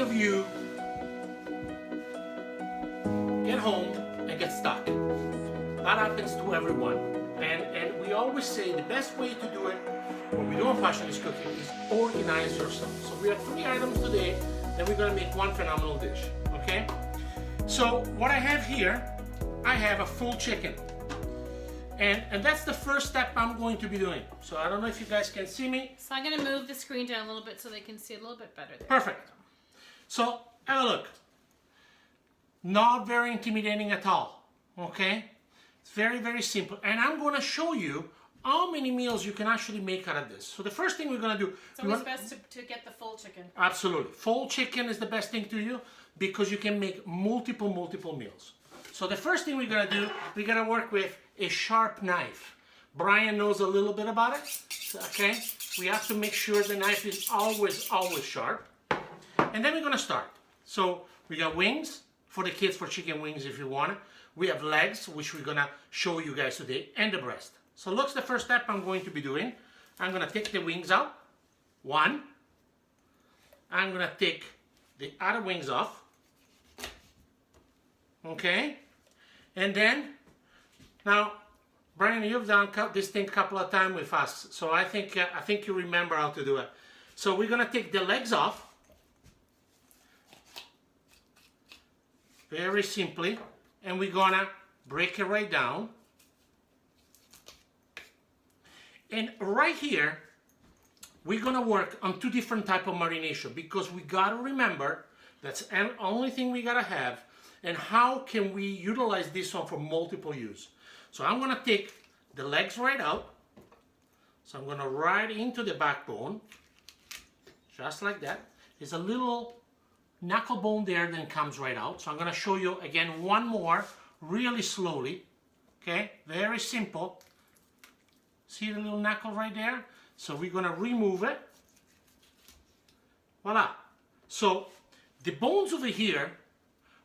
of you get home and get stuck? That happens to everyone. And we always say the best way to do it when we don't passionless cooking is organize yourself. So we have 3 items today and we're gonna make one phenomenal dish, okay? So what I have here, I have a full chicken. And that's the first step I'm going to be doing. So I don't know if you guys can see me. So I'm gonna move the screen down a little bit so they can see a little bit better there. Perfect. So have a look. Not very intimidating at all, okay? It's very, very simple. And I'm gonna show you how many meals you can actually make out of this. So the first thing we're gonna do... It's always best to get the full chicken. Absolutely. Full chicken is the best thing to do because you can make multiple meals. So the first thing we're gonna do, we're gonna work with a sharp knife. Brian knows a little bit about it, okay? We have to make sure the knife is always sharp. And then we're gonna start. So we got wings for the kids, for chicken wings if you want it. We have legs, which we're gonna show you guys today, and the breast. So look, the first step I'm going to be doing. I'm gonna take the wings out. 1. I'm gonna take the other wings off. Okay? And then, now, Brian, you've done this thing a couple of times with us, so I think you remember how to do it. So we're gonna take the legs off. Very simply. And we're gonna break it right down. And right here, we're gonna work on 2 different types of marination because we gotta remember that's the only thing we gotta have, and how can we utilize this one for multiple use. So I'm gonna take the legs right out. So I'm gonna right into the backbone, just like that. There's a little knuckle bone there that comes right out. So I'm gonna show you again one more, really slowly, okay? Very simple. See the little knuckle right there? So we're gonna remove it. Voila. So the bones over here,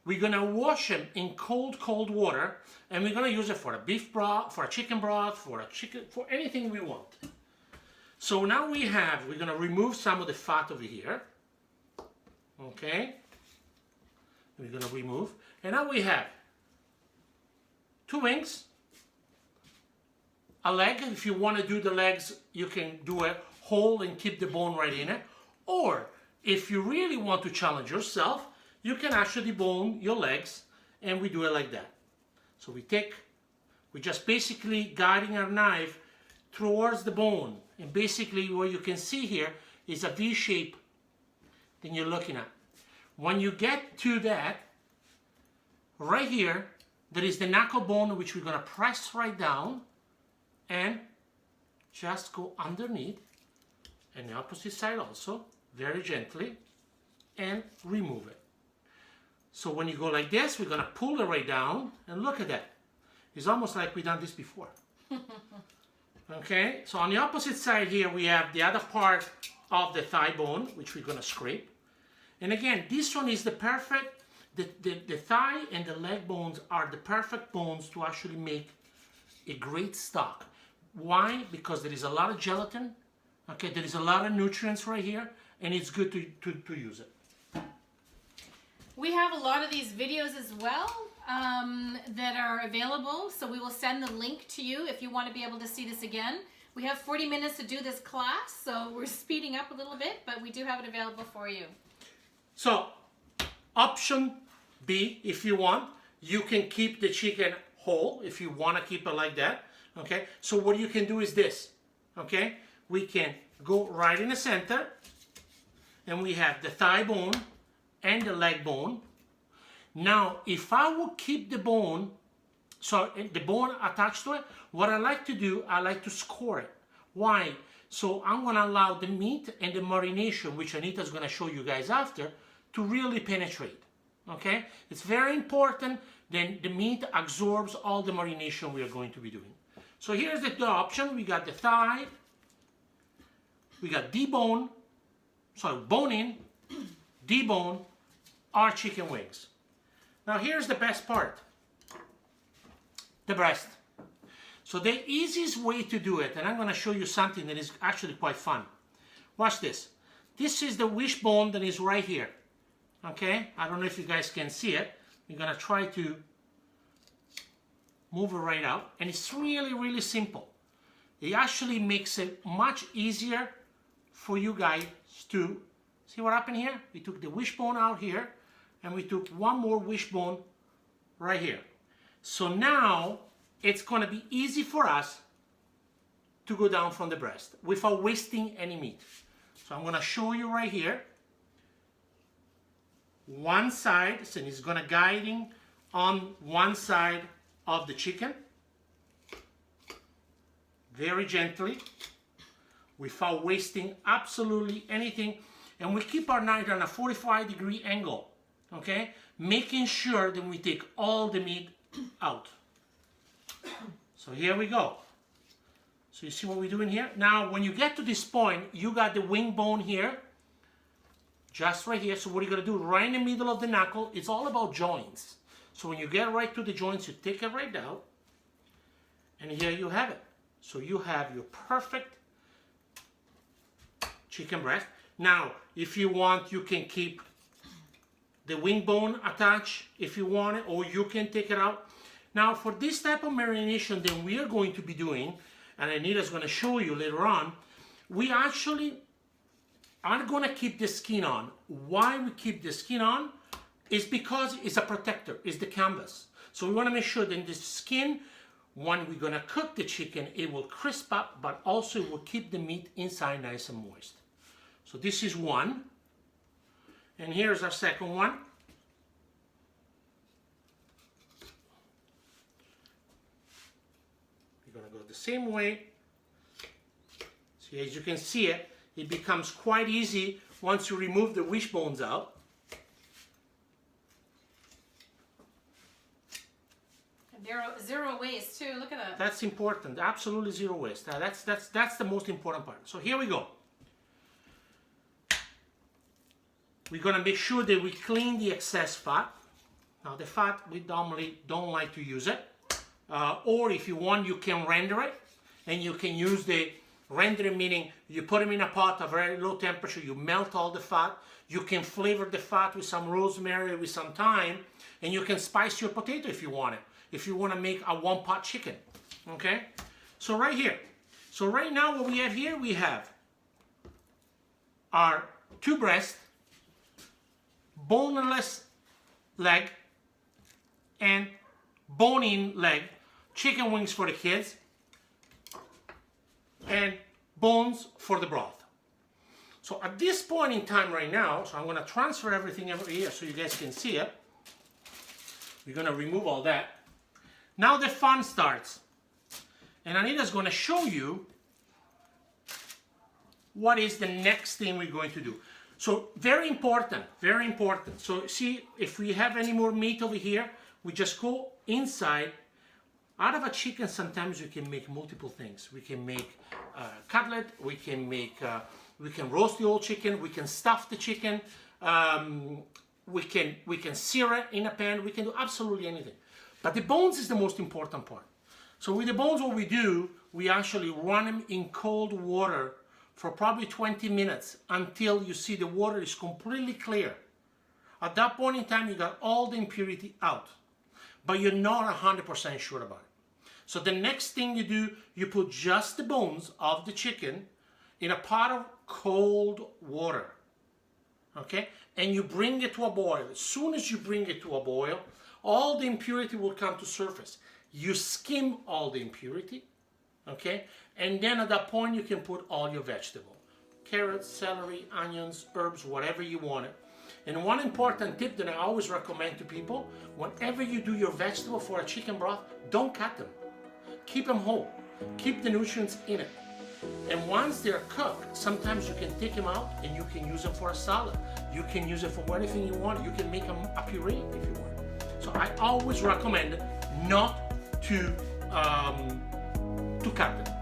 we're gonna wash them in cold water, and we're gonna use it for a beef broth, for a chicken broth, for anything we want. So now we're gonna remove some of the fat over here. Okay? We're gonna remove. And now we have 2 wings, a leg. If you want to do the legs, you can do a whole and keep the bone right in it. Or if you really want to challenge yourself, you can actually debone your legs, and we do it like that. So we're just basically guiding our knife towards the bone. And basically what you can see here is a V shape that you're looking at. When you get to that, right here, there is the knuckle bone, which we're gonna press right down and just go underneath, and the opposite side also, very gently, and remove it. So when you go like this, we're gonna pull it right down, and look at that. It's almost like we've done this before. Okay, so on the opposite side here, we have the other part of the thigh bone, which we're gonna scrape. And again, this one is the perfect, the thigh and the leg bones are the perfect bones to actually make a great stock. Why? Because there is a lot of gelatin, okay, there is a lot of nutrients right here, and it's good to use it. We have a lot of these videos as well that are available, so we will send the link to you if you want to be able to see this again. We have 40 minutes to do this class, so we're speeding up a little bit, but we do have it available for you. So, option B, if you want, you can keep the chicken whole if you want to keep it like that, okay? So what you can do is this, okay? We can go right in the center, and we have the thigh bone and the leg bone. Now, if I will keep the bone, so the bone attached to it, what I like to do, I like to score it. Why? So I'm gonna allow the meat and the marination, which Anita's gonna show you guys after, to really penetrate, okay? It's very important that the meat absorbs all the marination we are going to be doing. So here's the option. We got the thigh, we got debone, sorry, bone in, debone, our chicken wings. Now here's the best part, the breast. So the easiest way to do it, and I'm gonna show you something that is actually quite fun. Watch this. This is the wishbone that is right here. Okay, I don't know if you guys can see it. We're gonna try to move it right out, and it's really, really simple. It actually makes it much easier for you guys to see what happened here. We took the wishbone out here, and we took one more wishbone right here. So now it's gonna be easy for us to go down from the breast without wasting any meat. So I'm gonna show you right here. One side, so it's gonna guiding on one side of the chicken. Very gently, without wasting absolutely anything. And we keep our knife on a 45-degree angle, okay? Making sure that we take all the meat out. So here we go. So you see what we're doing here? Now, when you get to this point, you got the wing bone here, just right here. So what you're gonna do, right in the middle of the knuckle, it's all about joints. So when you get right to the joints, you take it right down, and here you have it. So you have your perfect chicken breast. Now, if you want, you can keep the wing bone attached if you want it, or you can take it out. Now, for this type of marination that we are going to be doing, and Anita's going to show you later on, we actually are going to keep the skin on. Why we keep the skin on is because it's a protector, it's the canvas. So we want to make sure that the skin, when we're going to cook the chicken, it will crisp up, but also it will keep the meat inside nice and moist. So this is one. And here's our second one. We're going to go the same way. See, as you can see it, it becomes quite easy once you remove the wishbones out. Zero waste too. Look at that. That's important. Absolutely zero waste. That's the most important part. So here we go. We're gonna make sure that we clean the excess fat. Now the fat, we normally don't like to use it. Or if you want, you can render it, and you can use the rendering, meaning you put them in a pot at very low temperature, you melt all the fat, you can flavor the fat with some rosemary, with some thyme, and you can spice your potato if you want it. If you want to make a one-pot chicken, okay? So right here. So right now what we have here, we have our two breasts, boneless leg, and bone-in leg, chicken wings for the kids, and bones for the broth. So at this point in time right now, so I'm going to transfer everything over here so you guys can see it. We're going to remove all that. Now the fun starts. And Anita's going to show you what is the next thing we're going to do. So very important, very important. So see, if we have any more meat over here, we just go inside. Out of a chicken, sometimes we can make multiple things. We can make cutlet, we can roast the whole chicken, we can stuff the chicken, we can sear it in a pan, we can do absolutely anything. But the bones is the most important part. So with the bones, what we do, we actually run them in cold water for probably 20 minutes until you see the water is completely clear. At that point in time, you got all the impurity out, but you're not 100% sure about it. So the next thing you do, you put just the bones of the chicken in a pot of cold water, okay? And you bring it to a boil. As soon as you bring it to a boil, all the impurity will come to surface. You skim all the impurity, okay? And then at that point, you can put all your vegetable. Carrots, celery, onions, herbs, whatever you want it. And one important tip that I always recommend to people, whenever you do your vegetable for a chicken broth, don't cut them. Keep them whole. Keep the nutrients in it. And once they're cooked, sometimes you can take them out and you can use them for a salad. You can use it for anything you want. You can make them a puree if you want. So I always recommend not to cut them.